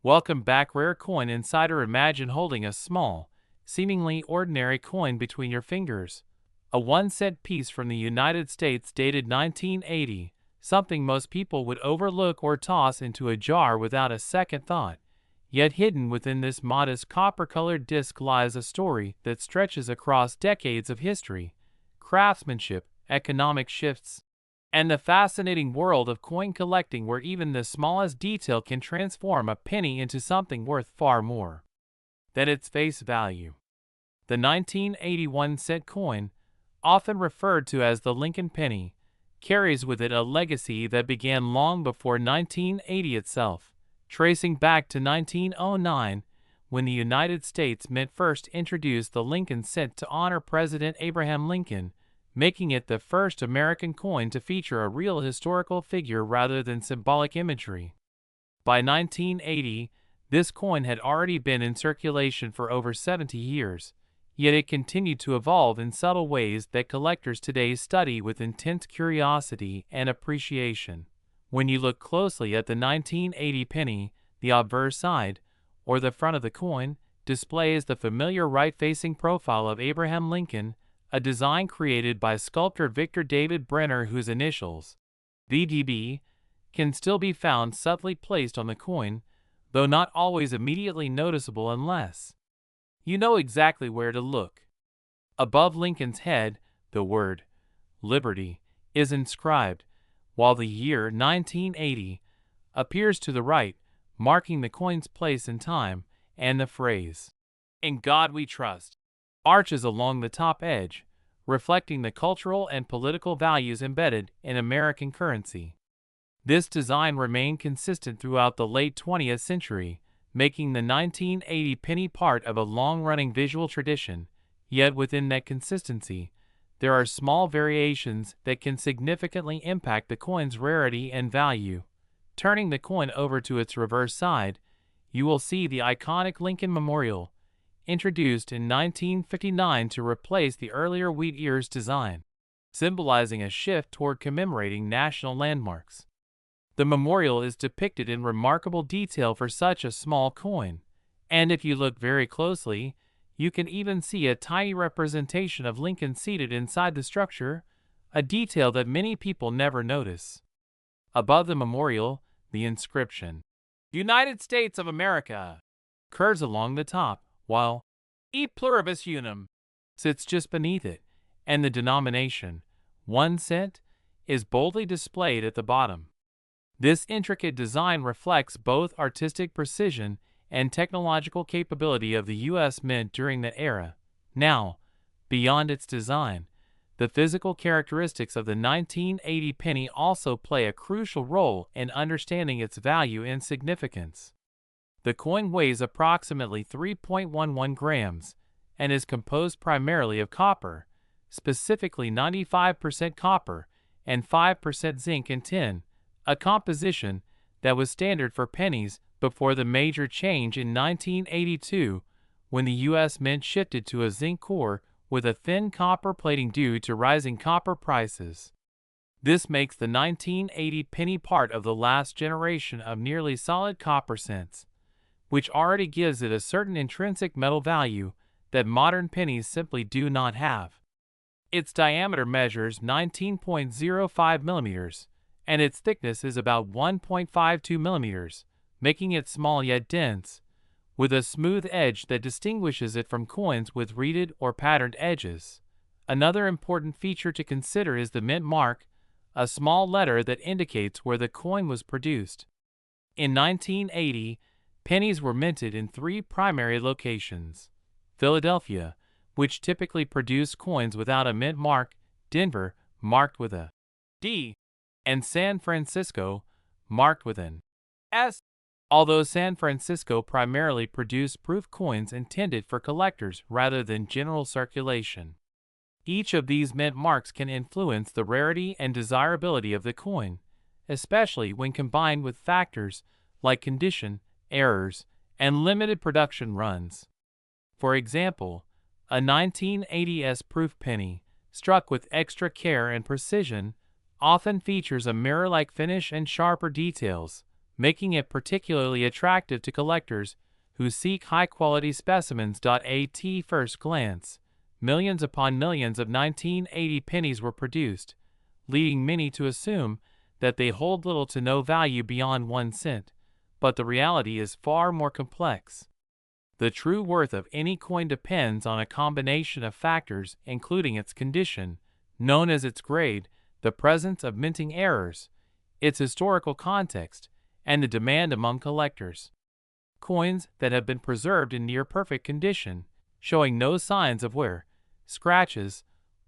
Welcome back, Rare Coin Insider. Imagine holding a small, seemingly ordinary coin between your fingers. A 1-cent piece from the United States dated 1980, something most people would overlook or toss into a jar without a second thought. Yet hidden within this modest copper-colored disc lies a story that stretches across decades of history, craftsmanship, economic shifts, and the fascinating world of coin collecting, where even the smallest detail can transform a penny into something worth far more than its face value. The 1981 cent coin, often referred to as the Lincoln penny, carries with it a legacy that began long before 1980 itself, tracing back to 1909, when the United States Mint first introduced the Lincoln cent to honor President Abraham Lincoln, making it the first American coin to feature a real historical figure rather than symbolic imagery. By 1980, this coin had already been in circulation for over 70 years, yet it continued to evolve in subtle ways that collectors today study with intense curiosity and appreciation. When you look closely at the 1980 penny, the obverse side, or the front of the coin, displays the familiar right-facing profile of Abraham Lincoln, a design created by sculptor Victor David Brenner, whose initials, VDB, can still be found subtly placed on the coin, though not always immediately noticeable unless you know exactly where to look. Above Lincoln's head, the word Liberty is inscribed, while the year 1980 appears to the right, marking the coin's place in time, and the phrase, "In God We Trust," arches along the top edge, reflecting the cultural and political values embedded in American currency. This design remained consistent throughout the late 20th century, making the 1980 penny part of a long-running visual tradition, yet within that consistency, there are small variations that can significantly impact the coin's rarity and value. Turning the coin over to its reverse side, you will see the iconic Lincoln Memorial, introduced in 1959 to replace the earlier wheat ears design, symbolizing a shift toward commemorating national landmarks. The memorial is depicted in remarkable detail for such a small coin, and if you look very closely, you can even see a tiny representation of Lincoln seated inside the structure, a detail that many people never notice. Above the memorial, the inscription, "United States of America," curves along the top, while "E pluribus unum" sits just beneath it, and the denomination, 1 cent, is boldly displayed at the bottom. This intricate design reflects both artistic precision and technological capability of the U.S. Mint during that era. Now, beyond its design, the physical characteristics of the 1980 penny also play a crucial role in understanding its value and significance. The coin weighs approximately 3.11 grams and is composed primarily of copper, specifically 95% copper and 5% zinc and tin, a composition that was standard for pennies before the major change in 1982, when the U.S. Mint shifted to a zinc core with a thin copper plating due to rising copper prices. This makes the 1980 penny part of the last generation of nearly solid copper cents, which already gives it a certain intrinsic metal value that modern pennies simply do not have. Its diameter measures 19.05 millimeters, and its thickness is about 1.52 millimeters, making it small yet dense, with a smooth edge that distinguishes it from coins with reeded or patterned edges. Another important feature to consider is the mint mark, a small letter that indicates where the coin was produced. In 1980, pennies were minted in 3 primary locations: Philadelphia, which typically produced coins without a mint mark; Denver, marked with a D; and San Francisco, marked with an S. Although San Francisco primarily produced proof coins intended for collectors rather than general circulation, each of these mint marks can influence the rarity and desirability of the coin, especially when combined with factors like condition, errors, and limited production runs. For example, a 1980s proof penny, struck with extra care and precision, often features a mirror-like finish and sharper details, making it particularly attractive to collectors who seek high-quality specimens. At first glance, millions upon millions of 1980 pennies were produced, leading many to assume that they hold little to no value beyond 1 cent. But the reality is far more complex. The true worth of any coin depends on a combination of factors, including its condition, known as its grade, the presence of minting errors, its historical context, and the demand among collectors. Coins that have been preserved in near-perfect condition, showing no signs of wear, scratches,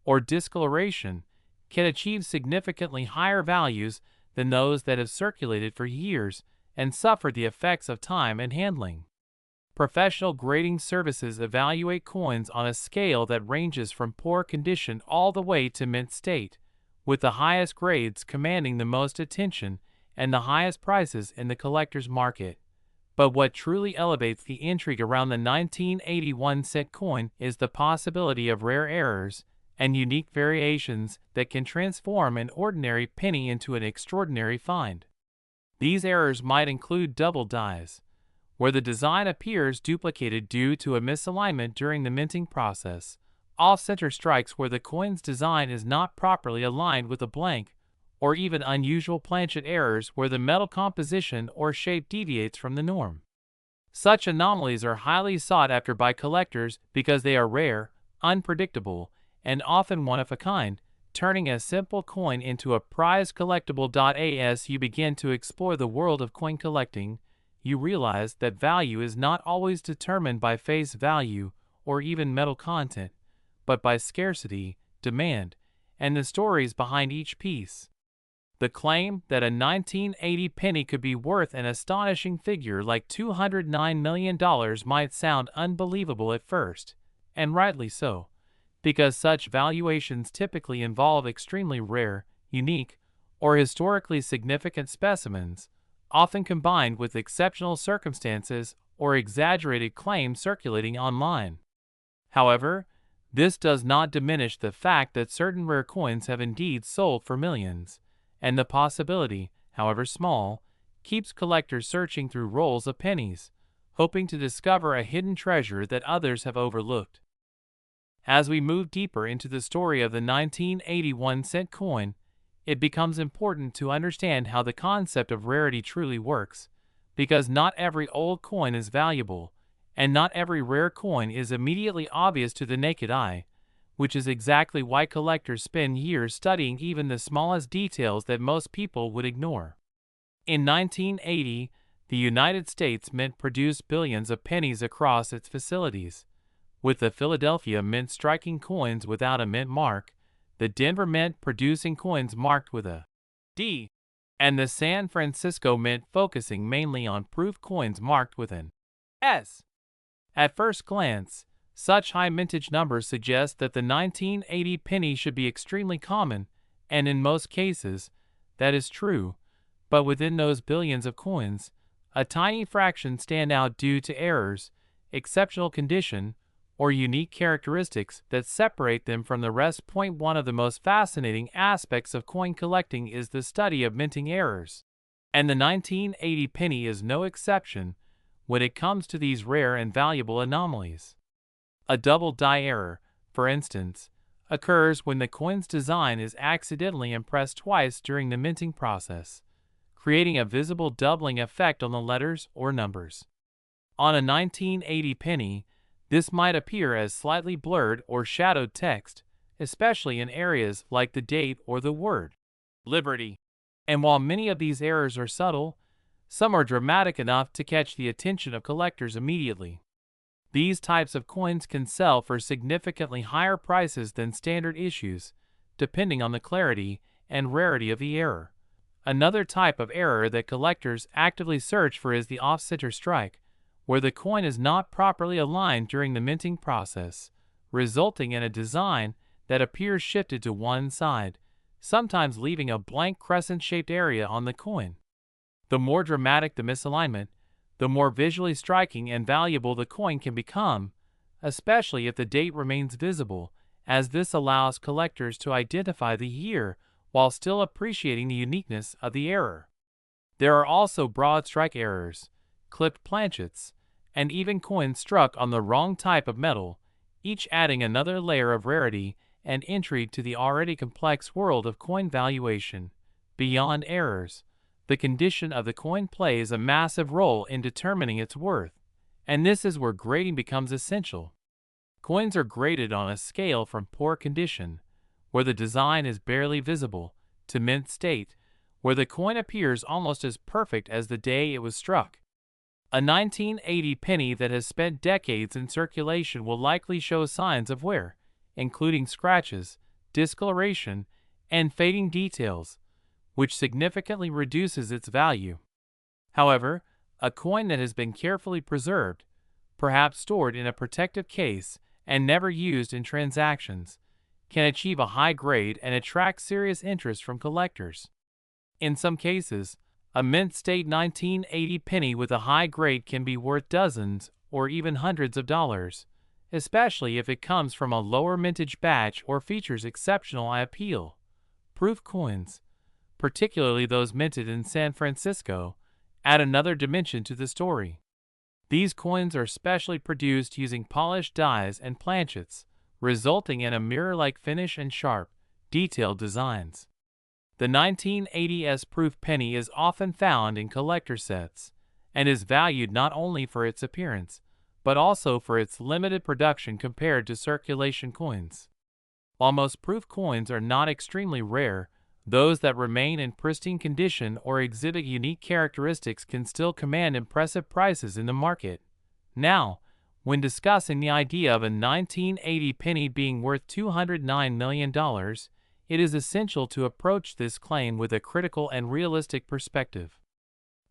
or discoloration, can achieve significantly higher values than those that have circulated for years and suffered the effects of time and handling. Professional grading services evaluate coins on a scale that ranges from poor condition all the way to mint state, with the highest grades commanding the most attention and the highest prices in the collector's market. But what truly elevates the intrigue around the 1981 cent coin is the possibility of rare errors and unique variations that can transform an ordinary penny into an extraordinary find. These errors might include double dies, where the design appears duplicated due to a misalignment during the minting process, off-center strikes where the coin's design is not properly aligned with the blank, or even unusual planchet errors where the metal composition or shape deviates from the norm. Such anomalies are highly sought after by collectors because they are rare, unpredictable, and often one of a kind, turning a simple coin into a prized collectible. As you begin to explore the world of coin collecting, you realize that value is not always determined by face value or even metal content, but by scarcity, demand, and the stories behind each piece. The claim that a 1980 penny could be worth an astonishing figure like $209 million might sound unbelievable at first, and rightly so, because such valuations typically involve extremely rare, unique, or historically significant specimens, often combined with exceptional circumstances or exaggerated claims circulating online. However, this does not diminish the fact that certain rare coins have indeed sold for millions, and the possibility, however small, keeps collectors searching through rolls of pennies, hoping to discover a hidden treasure that others have overlooked. As we move deeper into the story of the 1981 cent coin, it becomes important to understand how the concept of rarity truly works, because not every old coin is valuable, and not every rare coin is immediately obvious to the naked eye, which is exactly why collectors spend years studying even the smallest details that most people would ignore. In 1980, the United States Mint produced billions of pennies across its facilities, with the Philadelphia Mint striking coins without a mint mark, the Denver Mint producing coins marked with a D, and the San Francisco Mint focusing mainly on proof coins marked with an S. At first glance, such high mintage numbers suggest that the 1980 penny should be extremely common, and in most cases, that is true, but within those billions of coins, a tiny fraction stand out due to errors, exceptional condition, or unique characteristics that separate them from the rest. One of the most fascinating aspects of coin collecting is the study of minting errors, and the 1980 penny is no exception when it comes to these rare and valuable anomalies. A double die error, for instance, occurs when the coin's design is accidentally impressed twice during the minting process, creating a visible doubling effect on the letters or numbers. On a 1980 penny, this might appear as slightly blurred or shadowed text, especially in areas like the date or the word Liberty. And while many of these errors are subtle, some are dramatic enough to catch the attention of collectors immediately. These types of coins can sell for significantly higher prices than standard issues, depending on the clarity and rarity of the error. Another type of error that collectors actively search for is the off-center strike, where the coin is not properly aligned during the minting process, resulting in a design that appears shifted to one side, sometimes leaving a blank crescent-shaped area on the coin. The more dramatic the misalignment, the more visually striking and valuable the coin can become, especially if the date remains visible, as this allows collectors to identify the year while still appreciating the uniqueness of the error. There are also broad strike errors, clipped planchets, and even coins struck on the wrong type of metal, each adding another layer of rarity and intrigue to the already complex world of coin valuation. Beyond errors, the condition of the coin plays a massive role in determining its worth, and this is where grading becomes essential. Coins are graded on a scale from poor condition, where the design is barely visible, to mint state, where the coin appears almost as perfect as the day it was struck. A 1980 penny that has spent decades in circulation will likely show signs of wear, including scratches, discoloration, and fading details, which significantly reduces its value. However, a coin that has been carefully preserved, perhaps stored in a protective case and never used in transactions, can achieve a high grade and attract serious interest from collectors. In some cases, a mint state 1980 penny with a high grade can be worth dozens or even hundreds of dollars, especially if it comes from a lower mintage batch or features exceptional appeal. Proof coins, particularly those minted in San Francisco, add another dimension to the story. These coins are specially produced using polished dies and planchets, resulting in a mirror-like finish and sharp, detailed designs. The 1980s proof penny is often found in collector sets, and is valued not only for its appearance, but also for its limited production compared to circulation coins. While most proof coins are not extremely rare, those that remain in pristine condition or exhibit unique characteristics can still command impressive prices in the market. Now, when discussing the idea of a 1980 penny being worth $209 million, it is essential to approach this claim with a critical and realistic perspective.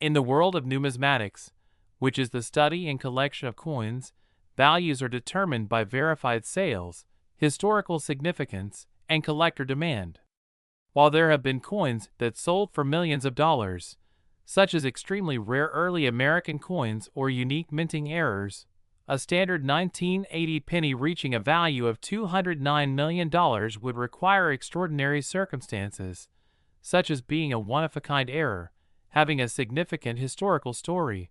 In the world of numismatics, which is the study and collection of coins, values are determined by verified sales, historical significance, and collector demand. While there have been coins that sold for millions of dollars, such as extremely rare early American coins or unique minting errors, a standard 1980 penny reaching a value of $209 million would require extraordinary circumstances, such as being a one-of-a-kind error, having a significant historical story,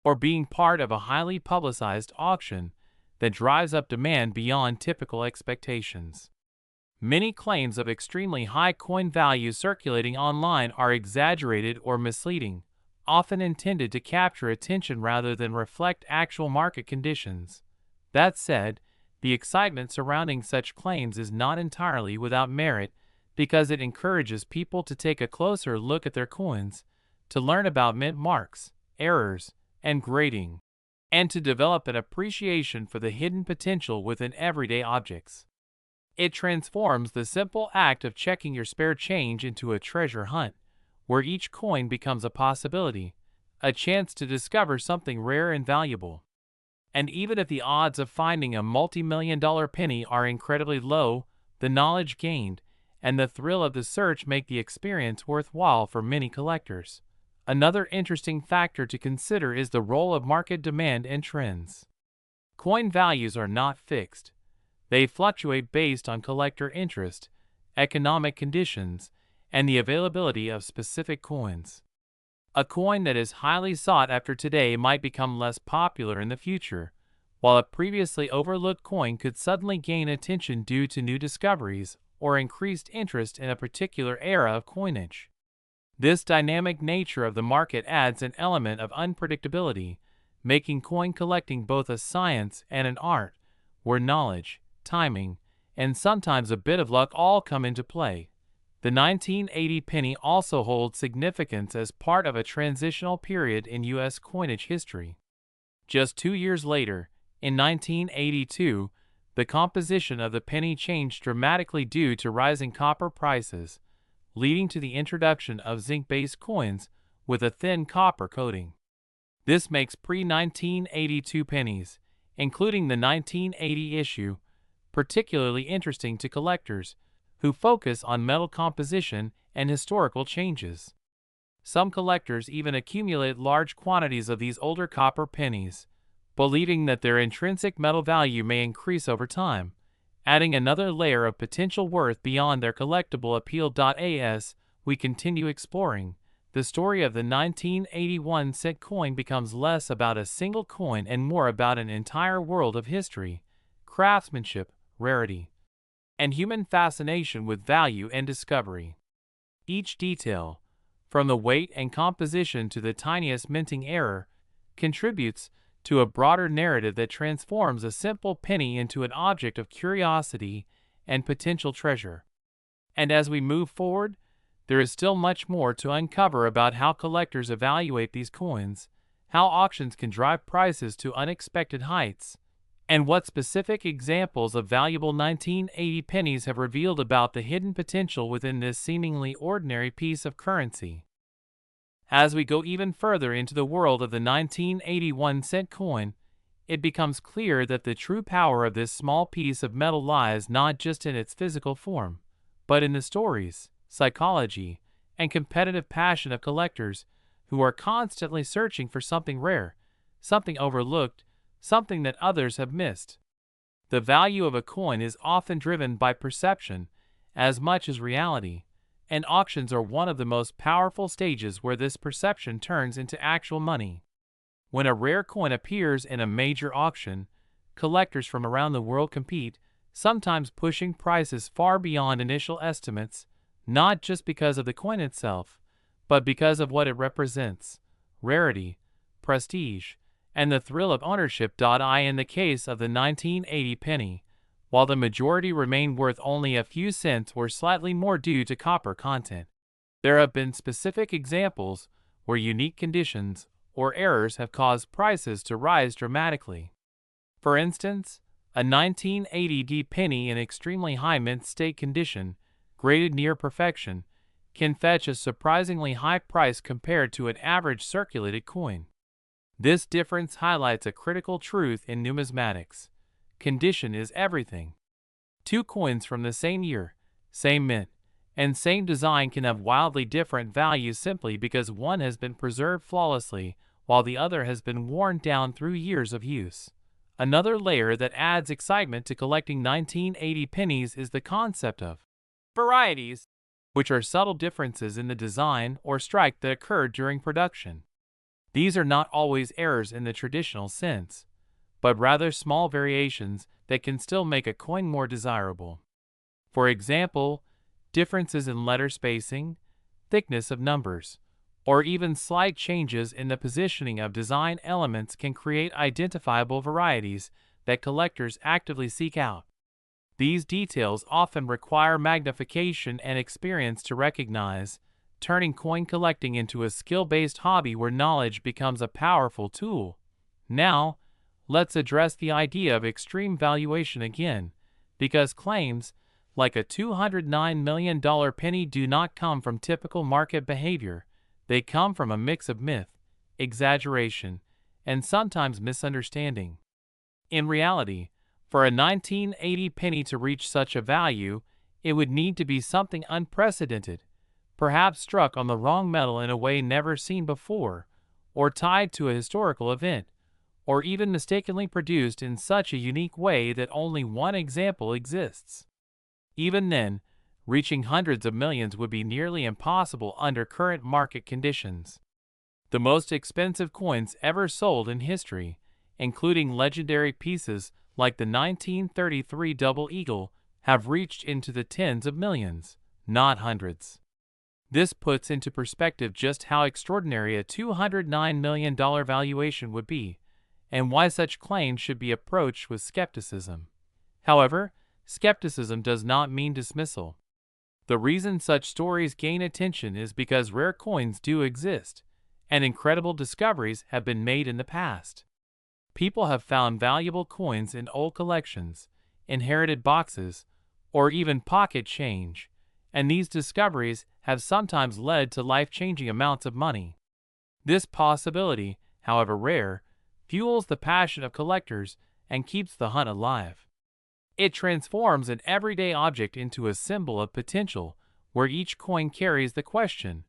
or being part of a highly publicized auction that drives up demand beyond typical expectations. Many claims of extremely high coin values circulating online are exaggerated or misleading, often intended to capture attention rather than reflect actual market conditions. That said, the excitement surrounding such claims is not entirely without merit because it encourages people to take a closer look at their coins, to learn about mint marks, errors, and grading, and to develop an appreciation for the hidden potential within everyday objects. It transforms the simple act of checking your spare change into a treasure hunt, where each coin becomes a possibility, a chance to discover something rare and valuable. And even if the odds of finding a multi-million-dollar penny are incredibly low, the knowledge gained and the thrill of the search make the experience worthwhile for many collectors. Another interesting factor to consider is the role of market demand and trends. Coin values are not fixed. They fluctuate based on collector interest, economic conditions, and the availability of specific coins. A coin that is highly sought after today might become less popular in the future, while a previously overlooked coin could suddenly gain attention due to new discoveries or increased interest in a particular era of coinage. This dynamic nature of the market adds an element of unpredictability, making coin collecting both a science and an art, where knowledge, timing, and sometimes a bit of luck all come into play. The 1980 penny also holds significance as part of a transitional period in U.S. coinage history. Just 2 years later, in 1982, the composition of the penny changed dramatically due to rising copper prices, leading to the introduction of zinc-based coins with a thin copper coating. This makes pre-1982 pennies, including the 1980 issue, particularly interesting to collectors who focus on metal composition and historical changes. Some collectors even accumulate large quantities of these older copper pennies, believing that their intrinsic metal value may increase over time, adding another layer of potential worth beyond their collectible appeal. As we continue exploring the story of the 1981 cent coin becomes less about a single coin and more about an entire world of history, craftsmanship, rarity, and human fascination with value and discovery. Each detail, from the weight and composition to the tiniest minting error, contributes to a broader narrative that transforms a simple penny into an object of curiosity and potential treasure. And as we move forward, there is still much more to uncover about how collectors evaluate these coins, how auctions can drive prices to unexpected heights, and what specific examples of valuable 1980 pennies have revealed about the hidden potential within this seemingly ordinary piece of currency. As we go even further into the world of the 1981 cent coin, it becomes clear that the true power of this small piece of metal lies not just in its physical form, but in the stories, psychology, and competitive passion of collectors who are constantly searching for something rare, something overlooked, something that others have missed. The value of a coin is often driven by perception as much as reality, and auctions are one of the most powerful stages where this perception turns into actual money. When a rare coin appears in a major auction, collectors from around the world compete, sometimes pushing prices far beyond initial estimates, not just because of the coin itself, but because of what it represents: rarity, prestige, and the thrill of ownership. In the case of the 1980 penny, while the majority remain worth only a few cents or slightly more due to copper content, there have been specific examples where unique conditions or errors have caused prices to rise dramatically. For instance, a 1980 penny in extremely high mint state condition, graded near perfection, can fetch a surprisingly high price compared to an average circulated coin. This difference highlights a critical truth in numismatics: condition is everything. Two coins from the same year, same mint, and same design can have wildly different values simply because one has been preserved flawlessly while the other has been worn down through years of use. Another layer that adds excitement to collecting 1980 pennies is the concept of varieties, which are subtle differences in the design or strike that occur during production. These are not always errors in the traditional sense, but rather small variations that can still make a coin more desirable. For example, differences in letter spacing, thickness of numbers, or even slight changes in the positioning of design elements can create identifiable varieties that collectors actively seek out. These details often require magnification and experience to recognize, turning coin collecting into a skill-based hobby where knowledge becomes a powerful tool. Now, let's address the idea of extreme valuation again, because claims like a $209 million penny do not come from typical market behavior. They come from a mix of myth, exaggeration, and sometimes misunderstanding. In reality, for a 1980 penny to reach such a value, it would need to be something unprecedented, perhaps struck on the wrong metal in a way never seen before, or tied to a historical event, or even mistakenly produced in such a unique way that only one example exists. Even then, reaching hundreds of millions would be nearly impossible under current market conditions. The most expensive coins ever sold in history, including legendary pieces like the 1933 Double Eagle, have reached into the tens of millions, not hundreds. This puts into perspective just how extraordinary a $209 million valuation would be, and why such claims should be approached with skepticism. However, skepticism does not mean dismissal. The reason such stories gain attention is because rare coins do exist, and incredible discoveries have been made in the past. People have found valuable coins in old collections, inherited boxes, or even pocket change, and these discoveries have sometimes led to life-changing amounts of money. This possibility, however rare, fuels the passion of collectors and keeps the hunt alive. It transforms an everyday object into a symbol of potential, where each coin carries the question,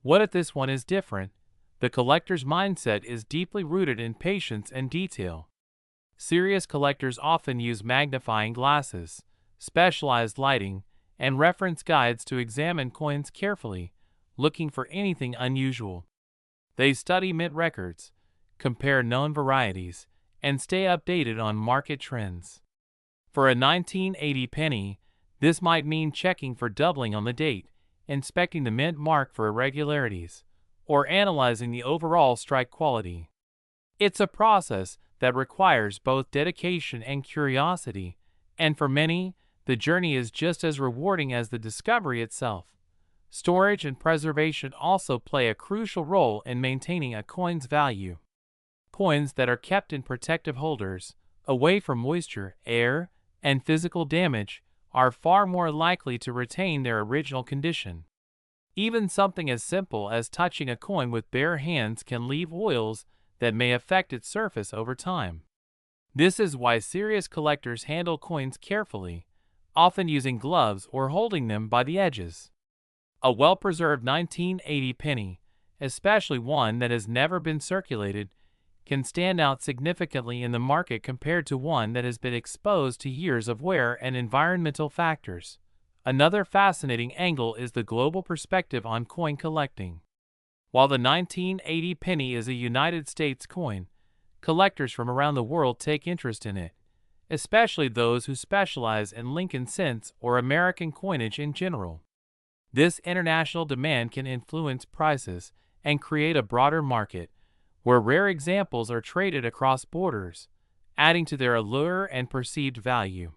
what if this one is different? The collector's mindset is deeply rooted in patience and detail. Serious collectors often use magnifying glasses, specialized lighting, and reference guides to examine coins carefully, looking for anything unusual. They study mint records, compare known varieties, and stay updated on market trends. For a 1980 penny, this might mean checking for doubling on the date, inspecting the mint mark for irregularities, or analyzing the overall strike quality. It's a process that requires both dedication and curiosity, and for many, the journey is just as rewarding as the discovery itself. Storage and preservation also play a crucial role in maintaining a coin's value. Coins that are kept in protective holders, away from moisture, air, and physical damage, are far more likely to retain their original condition. Even something as simple as touching a coin with bare hands can leave oils that may affect its surface over time. This is why serious collectors handle coins carefully, often using gloves or holding them by the edges. A well-preserved 1980 penny, especially one that has never been circulated, can stand out significantly in the market compared to one that has been exposed to years of wear and environmental factors. Another fascinating angle is the global perspective on coin collecting. While the 1980 penny is a United States coin, collectors from around the world take interest in it, especially those who specialize in Lincoln cents or American coinage in general. This international demand can influence prices and create a broader market, where rare examples are traded across borders, adding to their allure and perceived value.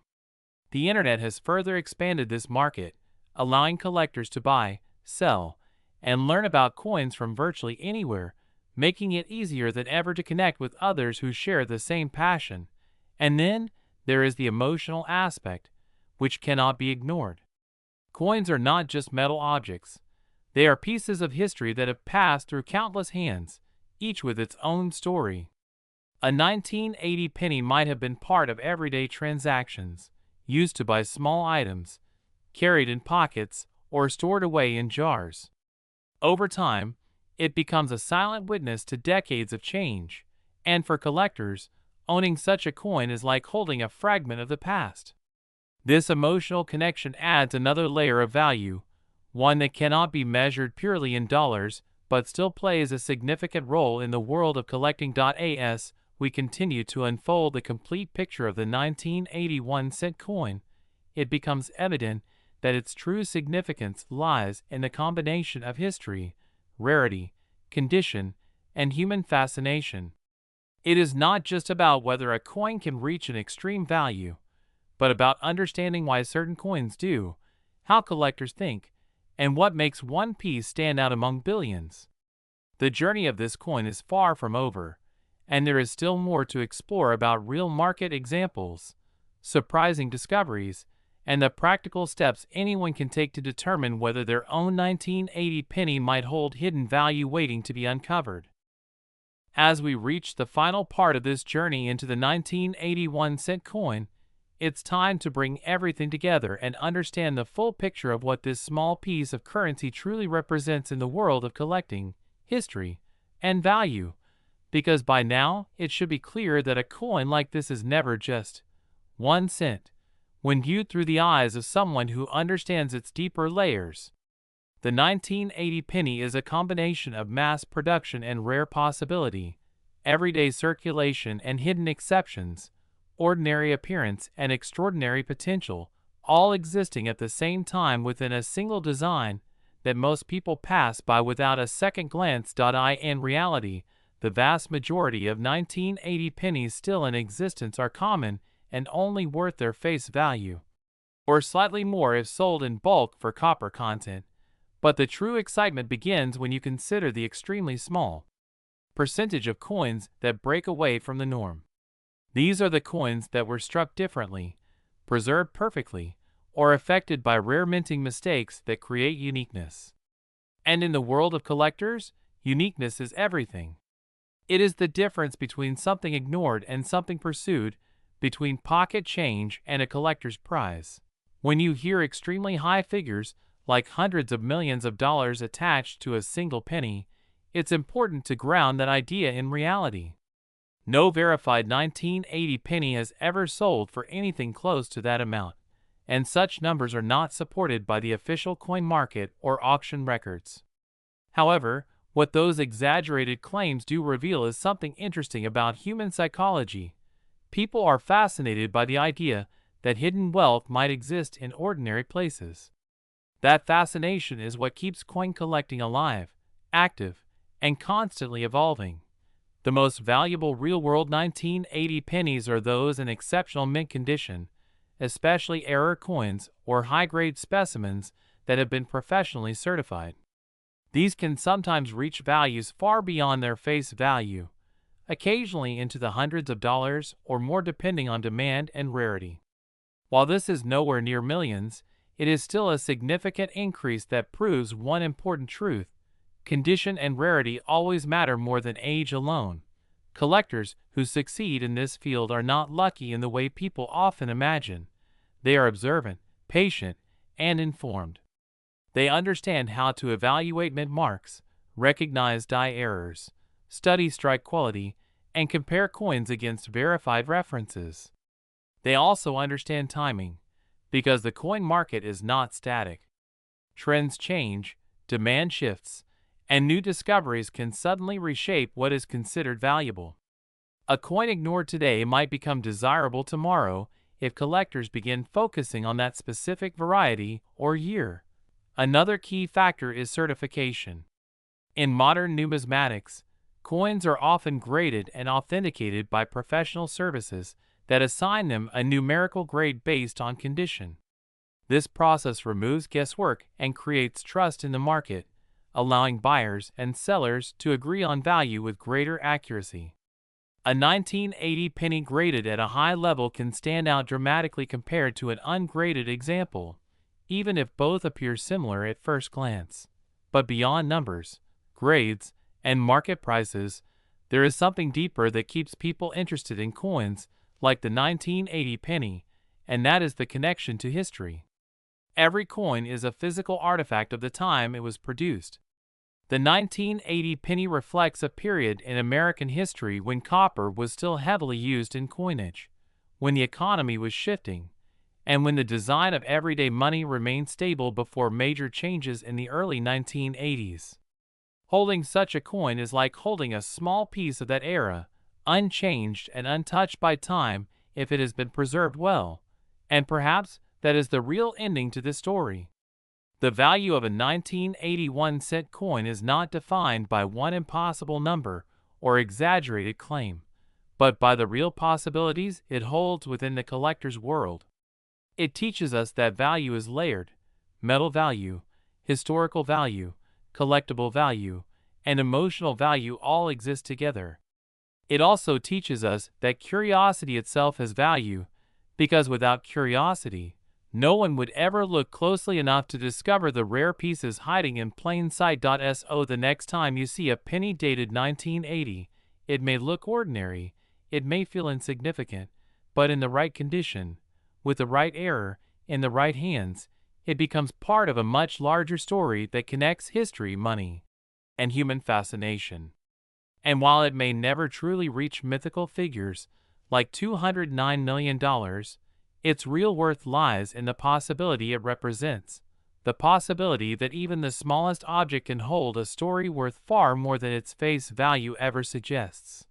The internet has further expanded this market, allowing collectors to buy, sell, and learn about coins from virtually anywhere, making it easier than ever to connect with others who share the same passion. And then, there is the emotional aspect, which cannot be ignored. Coins are not just metal objects. They are pieces of history that have passed through countless hands, each with its own story. A 1980 penny might have been part of everyday transactions, used to buy small items, carried in pockets, or stored away in jars. Over time, it becomes a silent witness to decades of change, and for collectors, owning such a coin is like holding a fragment of the past. This emotional connection adds another layer of value, one that cannot be measured purely in dollars, but still plays a significant role in the world of collecting. As we continue to unfold the complete picture of the 1981 cent coin, it becomes evident that its true significance lies in the combination of history, rarity, condition, and human fascination. It is not just about whether a coin can reach an extreme value, but about understanding why certain coins do, how collectors think, and what makes one piece stand out among billions. The journey of this coin is far from over, and there is still more to explore about real market examples, surprising discoveries, and the practical steps anyone can take to determine whether their own 1980 penny might hold hidden value waiting to be uncovered. As we reach the final part of this journey into the 1981 cent coin, it's time to bring everything together and understand the full picture of what this small piece of currency truly represents in the world of collecting, history, and value, because by now it should be clear that a coin like this is never just 1 cent, when viewed through the eyes of someone who understands its deeper layers. The 1980 penny is a combination of mass production and rare possibility, everyday circulation and hidden exceptions, ordinary appearance and extraordinary potential, all existing at the same time within a single design that most people pass by without a second glance. In reality, the vast majority of 1980 pennies still in existence are common and only worth their face value, or slightly more if sold in bulk for copper content. But the true excitement begins when you consider the extremely small percentage of coins that break away from the norm. These are the coins that were struck differently, preserved perfectly, or affected by rare minting mistakes that create uniqueness. And in the world of collectors, uniqueness is everything. It is the difference between something ignored and something pursued, between pocket change and a collector's prize. When you hear extremely high figures, like hundreds of millions of dollars attached to a single penny, it's important to ground that idea in reality. No verified 1980 penny has ever sold for anything close to that amount, and such numbers are not supported by the official coin market or auction records. However, what those exaggerated claims do reveal is something interesting about human psychology. People are fascinated by the idea that hidden wealth might exist in ordinary places. That fascination is what keeps coin collecting alive, active, and constantly evolving. The most valuable real-world 1980 pennies are those in exceptional mint condition, especially error coins or high-grade specimens that have been professionally certified. These can sometimes reach values far beyond their face value, occasionally into the hundreds of dollars or more depending on demand and rarity. While this is nowhere near millions, it is still a significant increase that proves one important truth: condition and rarity always matter more than age alone. Collectors who succeed in this field are not lucky in the way people often imagine. They are observant, patient, and informed. They understand how to evaluate mint marks, recognize die errors, study strike quality, and compare coins against verified references. They also understand timing, because the coin market is not static. Trends change, demand shifts, and new discoveries can suddenly reshape what is considered valuable. A coin ignored today might become desirable tomorrow if collectors begin focusing on that specific variety or year. Another key factor is certification. In modern numismatics, coins are often graded and authenticated by professional services that assign them a numerical grade based on condition. This process removes guesswork and creates trust in the market, allowing buyers and sellers to agree on value with greater accuracy. A 1980 penny graded at a high level can stand out dramatically compared to an ungraded example, even if both appear similar at first glance. But beyond numbers, grades, and market prices, there is something deeper that keeps people interested in coins like the 1980 penny, and that is the connection to history. Every coin is a physical artifact of the time it was produced. The 1980 penny reflects a period in American history when copper was still heavily used in coinage, when the economy was shifting, and when the design of everyday money remained stable before major changes in the early 1980s. Holding such a coin is like holding a small piece of that era, unchanged and untouched by time if it has been preserved well, and perhaps that is the real ending to this story. The value of a 1981-cent coin is not defined by one impossible number or exaggerated claim, but by the real possibilities it holds within the collector's world. It teaches us that value is layered: metal value, historical value, collectible value, and emotional value all exist together. It also teaches us that curiosity itself has value, because without curiosity, no one would ever look closely enough to discover the rare pieces hiding in plain sight. So the next time you see a penny dated 1980, it may look ordinary, it may feel insignificant, but in the right condition, with the right error, in the right hands, it becomes part of a much larger story that connects history, money, and human fascination. And while it may never truly reach mythical figures like $209 million, its real worth lies in the possibility it represents, the possibility that even the smallest object can hold a story worth far more than its face value ever suggests.